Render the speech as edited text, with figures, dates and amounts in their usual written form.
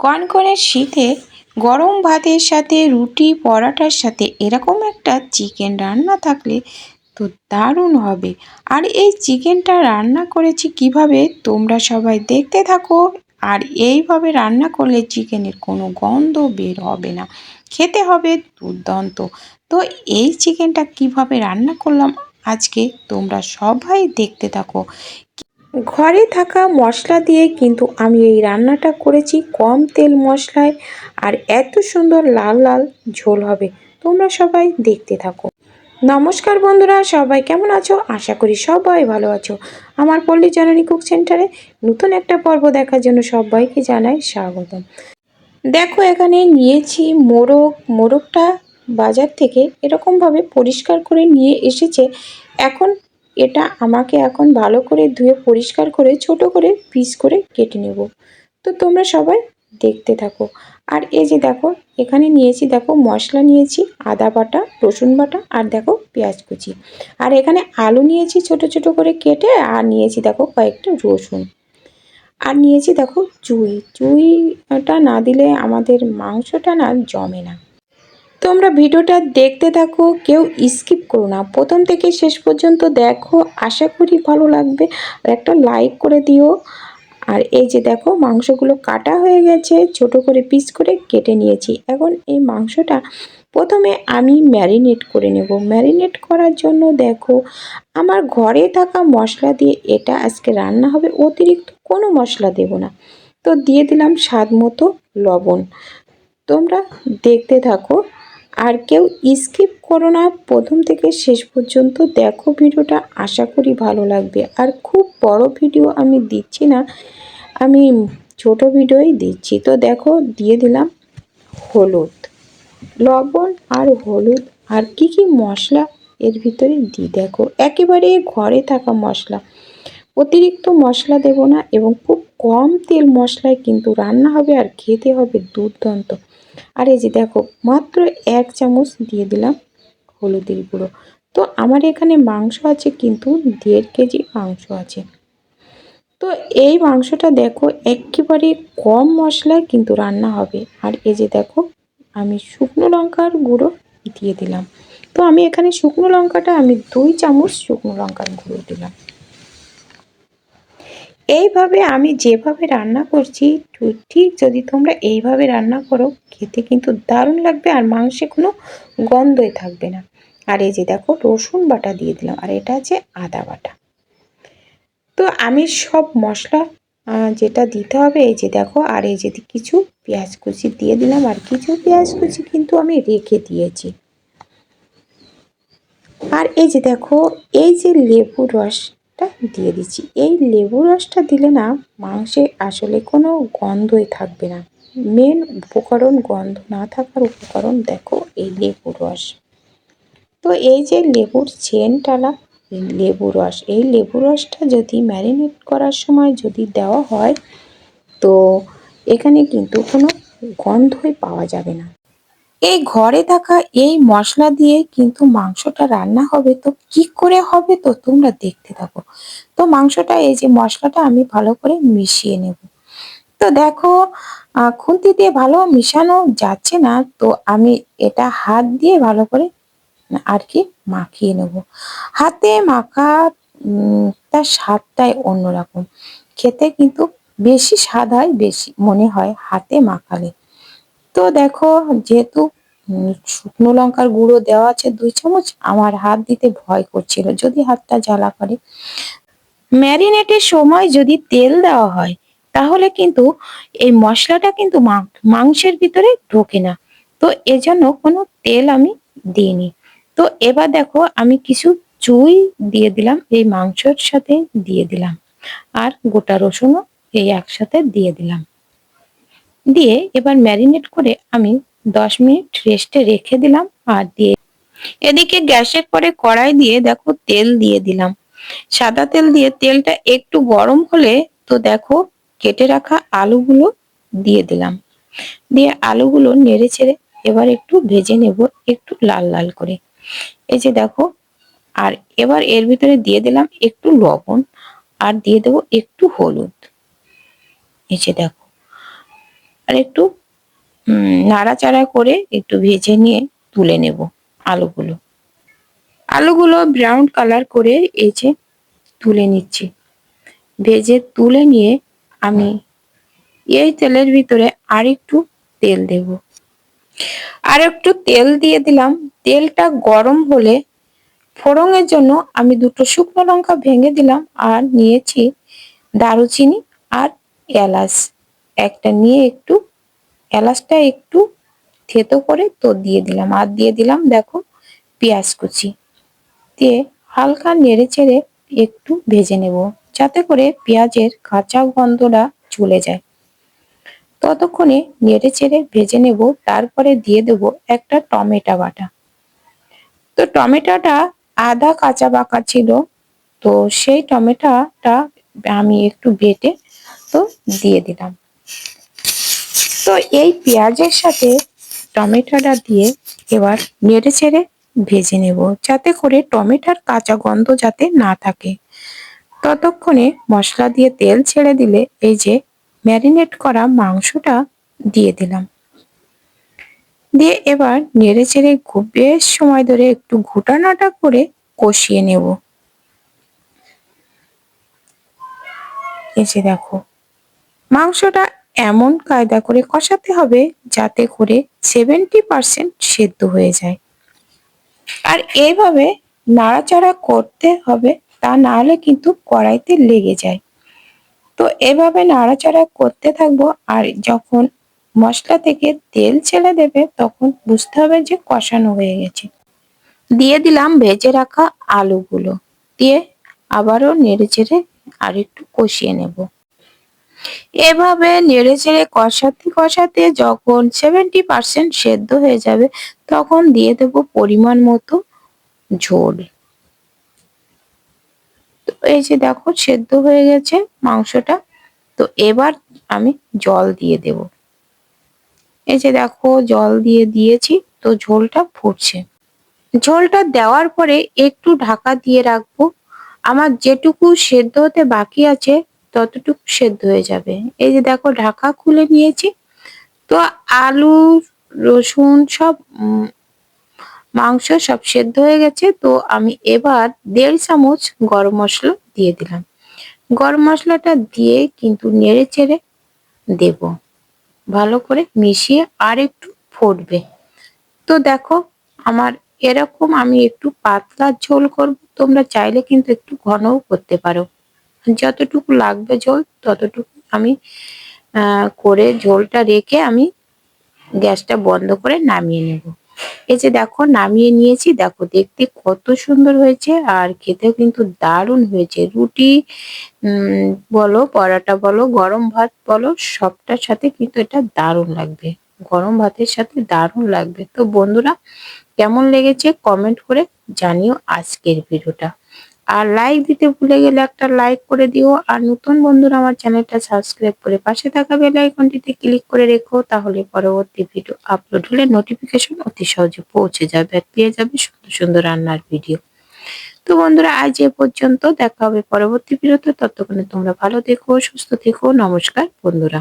কনকনে শীতে গরম ভাতের সাথে রুটি পরাটার সাথে এরকম একটা চিকেন রান্না থাকলে তো দারুণ হবে। আর এই চিকেনটা রান্না করেছি কিভাবে তোমরা সবাই দেখতে থাকো। আর এইভাবে রান্না করলে চিকেনের কোনো গন্ধ বের হবে না, খেতে হবে দুর্দান্ত। তো এই চিকেনটা কিভাবে রান্না করলাম আজকে তোমরা সবাই দেখতে থাকো। ঘরে থাকা মশলা দিয়ে কিন্তু আমি এই রান্নাটা করেছি কম তেল মশলায়, আর এত সুন্দর লাল লাল ঝোল হবে। তোমরা সবাই দেখতে থাকো। নমস্কার বন্ধুরা, সবাই কেমন আছো? আশা করি সবাই ভালো আছো। আমার পল্লী জননী কুক সেন্টারে নতুন একটা পর্ব দেখার জন্য সবাইকে জানাই স্বাগতম। দেখো এখানে নিয়েছি মোরগ। মোরগটা বাজার থেকে এরকমভাবে পরিষ্কার করে নিয়ে এসেছে। এখন এটা আমাকে এখন ভালো করে ধুয়ে পরিষ্কার করে ছোট করে পিস করে কেটে নেব। তো তোমরা সবাই দেখতে থাকো। আর এই যে দেখো এখানে নিয়েছি, দেখো মশলা নিয়েছি, আদা বাটা, রসুন বাটা, আর দেখো পেঁয়াজ কুচি। আর এখানে আলু নিয়েছি ছোট ছোট করে কেটে, আর নিয়েছি দেখো কয়েকটা রসুন। আর নিয়েছি দেখো চুইটা না দিলে আমাদের মাংসটা না জমে না। তোমরা ভিডিওটা দেখতে থাকো, কেউ স্কিপ করো না, প্রথম থেকে শেষ পর্যন্ত দেখো, আশা করি ভালো লাগবে। আর একটা লাইক করে দিও। আর এই যে দেখো মাংসগুলো কাটা হয়ে গেছে, ছোট করে পিস করে কেটে নিয়েছি। এখন এই মাংসটা প্রথমে আমি ম্যারিনেট করে নেব। ম্যারিনেট করার জন্য দেখো আমার ঘরে থাকা মশলা দিয়ে এটা আজকে রান্না হবে, অতিরিক্ত কোনো মশলা দেব না। তো দিয়ে দিলাম স্বাদ মতো লবণ। তোমরা দেখতে থাকো, আর কেউ স্কিপ করো না, প্রথম থেকে শেষ পর্যন্ত দেখো ভিডিওটা, আশা করি ভালো লাগবে। আর খুব বড় ভিডিও আমি দিচ্ছি না, আমি ছোট ভিডিওই দিচ্ছি। তো দেখো দিয়ে দিলাম হলুদ, লবণ আর হলুদ। আর কি কি মশলা এর ভিতরে দিই দেখো, একেবারে ঘরে থাকা মশলা, অতিরিক্ত মশলা দেব না, এবং খুব কম তেল মশলায় কিন্তু রান্না হবে, আর খেতে হবে দুর্দান্ত। আর এই যে দেখো মাত্র 1 চামচ দিয়ে দিলাম হলুদের গুঁড়ো। তো আমার এখানে মাংস আছে কিন্তু 1.5 কেজি মাংস আছে। তো এই মাংসটা দেখো একেবারে কম মশলায় কিন্তু রান্না হবে। আর এই যে দেখো আমি শুকনো লঙ্কার গুঁড়ো দিয়ে দিলাম। তো আমি এখানে শুকনো লঙ্কাটা আমি 2 চামচ শুকনো লঙ্কার গুঁড়ো দিলাম। এইভাবে আমি যেভাবে রান্না করছি ঠিক যদি তোমরা এইভাবে রান্না করো, খেতে কিন্তু দারুণ লাগবে, আর মাংসে কোনো গন্ধই থাকবে না। আর এই যে দেখো রসুন বাটা দিয়ে দিলাম, আর এটা আছে আদা বাটা। তো আমি সব মশলা যেটা দিতে হবে এই যে দেখো, আর এই যে কিছু পেঁয়াজ কুচি দিয়ে দিলাম, আর কিছু পেঁয়াজ কুচি কিন্তু আমি রেখে দিয়েছি। আর এই যে দেখো এই যে লেবুর রসটা দিয়ে দিচ্ছি। এই লেবু রসটা দিলে না মাংসে আসলে কোনো গন্ধই থাকবে না। মেন উপকরণ, গন্ধ না থাকার উপকরণ দেখো এই লেবু রস। তো এই যে লেবুর সেন্টওয়ালা লেবু রস, এই লেবু রসটা যদি ম্যারিনেট করার সময় যদি দেওয়া হয় তো এখানে কিন্তু কোনো গন্ধই পাওয়া যাবে না। এই ঘরে থাকা এই মশলা দিয়ে কিন্তু মাংসটা রান্না হবে। তো কি করে হবে তো তোমরা দেখতে থাকো। তো মাংসটা এই যে মশলাটা আমি ভালো করে মিশিয়ে নেব। তো দেখো খুন্তি দিয়ে ভালো মিশানো যাচ্ছে না, তো আমি এটা হাত দিয়ে ভালো করে আর কি মাখিয়ে নেব। হাতে মাখা তার স্বাদটাই অন্যরকম, খেতে কিন্তু বেশি স্বাদ হয়, বেশি মনে হয় হাতে মাখালে। তো দেখো যেহেতু শুকনো লঙ্কার গুঁড়ো দেওয়া আছে 2 চামচ, আমার হাত দিতে ভয় করছিল যদি হাতটা জ্বালা করে। ম্যারিনেটের সময় যদি তেল দেওয়া হয় তাহলে কিন্তু এই মশলাটা কিন্তু মাংসের ভিতরে ঢোকে না। তো এজন্য কোনো তেল আমি দিইনি। তো এবার দেখো আমি কিছু চুই দিয়ে দিলাম, এই মাংসের সাথে দিয়ে দিলাম, আর গোটা রসুনও এই একসাথে দিয়ে দিলাম। দিয়ে এবার ম্যারিনেট করে আমি 10 মিনিট রেস্টে রেখে দিলাম। আর দিয়ে এদিকে গ্যাসের পরে কড়াই দিয়ে দেখো তেল দিয়ে দিলাম, সাদা তেল দিয়ে তেলটা একটু গরম হলে তো দেখো কেটে রাখা আলুগুলো দিয়ে দিলাম। দিয়ে আলুগুলো নেড়ে ছেড়ে এবার একটু ভেজে নেব, একটু লাল লাল করে। এই যে দেখো, আর এবার এর ভিতরে দিয়ে দিলাম একটু লবণ, আর দিয়ে দেবো একটু হলুদ। এই যে দেখো আর একটু নাড়াচাড়া করে একটু ভেজে নিয়ে তুলে নেব আলুগুলো। আলুগুলো ব্রাউন কালার করে এই যে তুলে নিচ্ছি। ভেজে তুলে নিয়ে আমি এই তেলের ভিতরে আরেকটু তেল দেব। আর একটু তেল দিয়ে দিলাম। তেলটা গরম হলে ফোড়নের জন্য আমি দুটো শুকনো লঙ্কা ভেঙে দিলাম আর নিয়েছি দারুচিনি আর এলাচ একটা নিয়ে একটু এলাচটা একটু থেতো করে তো দিয়ে দিলাম। আর দিয়ে দিলাম দেখো পেঁয়াজ কুচি দিয়ে হালকা নেড়ে চেড়ে একটু ভেজে নেব, যাতে করে পেঁয়াজের কাঁচা গন্ধটা চলে যায়। ততক্ষণে নেড়ে চেড়ে ভেজে নেব। তারপরে দিয়ে দেব একটা টমেটো বাটা। তো টমেটোটা আধা কাঁচা পাকা ছিল, তো সেই টমেটোটা আমি একটু বেটে তো দিয়ে দিলাম। তো এই পেঁয়াজের সাথে টমেটোটা দিয়ে এবার নেড়ে চেড়ে ভেজে নেব, যাতে করে টমেটোর কাঁচা গন্ধ যাতে না থাকে। ততক্ষণে মশলা দিয়ে তেল ছেড়ে দিলে এই যে ম্যারিনেট করা মাংসটা দিয়ে দিলাম। দিয়ে এবার নেড়ে চেড়ে খুব বেশ সময় ধরে একটু ঘুটানাটা করে কষিয়ে নেব। এসে দেখো মাংসটা এমন কায়দা করে কষাতে হবে যাতে করে 70% সেদ্ধ হয়ে যায়। আর এইভাবে নাড়াচাড়া করতে হবে, তা না হলে কিন্তু কড়াইতে লেগে যায়। তো এভাবে নাড়াচাড়া করতে থাকবো। আর যখন মশলা থেকে তেল ছেড়ে দেবে তখন বুঝতে হবে যে কষানো হয়ে গেছে। দিয়ে দিলাম ভেজে রাখা আলুগুলো, দিয়ে আবারও নেড়েচেড়ে আর একটু কষিয়ে নেব। এভাবে নেড়েচেড়ে কষাতে কষাতে যখন 70% সেদ্ধ হয়ে যাবে তখন দিয়ে দেব পরিমাণ মতো ঝোল। তো এই যে দেখো সেদ্ধ হয়ে গেছে মাংসটা। তো এবার আমি জল দিয়ে দেব। এই যে দেখো জল দিয়ে দিয়েছি, তো ঝোলটা ফুটছে। ঝোলটা দেওয়ার পরে একটু ঢাকা দিয়ে রাখবো। আমার যেটুকু সেদ্ধ হতে বাকি আছে ততটুকু সেদ্ধ হয়ে যাবে। এই যে দেখো ঢাকা খুলে নিয়েছি। তো আলু রসুন সব মাংস সব সেদ্ধ হয়ে গেছে। তো আমি এবার 1.5 চামচ গরম মশলা দিয়ে দিলাম। গরম মশলাটা দিয়ে কিন্তু নেড়ে চেড়ে দেব, ভালো করে মিশিয়ে আর একটু ফুটবে। তো দেখো আমার এরকম আমি একটু পাতলা ঝোল করব, তোমরা চাইলে কিন্তু একটু ঘনও করতে পারো। যতটুকু লাগবে ঝোল ততটুকু আমি করে ঝোলটা রেখে আমি গ্যাসটা বন্ধ করে নামিয়ে নেব। এই যে দেখো নামিয়ে নিয়েছি। দেখো দেখতে কত সুন্দর হয়েছে আর খেতেও কিন্তু দারুণ হয়েছে। রুটি বলো, পরোটা বলো, গরম ভাত বলো, সবটার সাথে কিন্তু এটা দারুণ লাগবে। গরম ভাতের সাথে দারুণ লাগবে। তো বন্ধুরা কেমন লেগেছে কমেন্ট করে জানিও আজকের ভিডিওটা। আর লাইক দিতে ভুলে গেলে একটা লাইক করে দিও। আর নতুন বন্ধুরা আমার চ্যানেলটা সাবস্ক্রাইব করে পাশে থাকা বেল আইকনটিতে ক্লিক করে রেখো, তাহলে পরবর্তী ভিডিও আপলোড হলে নোটিফিকেশন অতি সহজে পৌঁছে যাবে আর পেয়ে যাবে সুন্দর সুন্দর রান্নার ভিডিও। তো বন্ধুরা আজ এ পর্যন্ত, দেখা হবে পরবর্তী ভিডিওতে। ততক্ষণে তোমরা ভালো থেকো, সুস্থ থেকো। নমস্কার বন্ধুরা।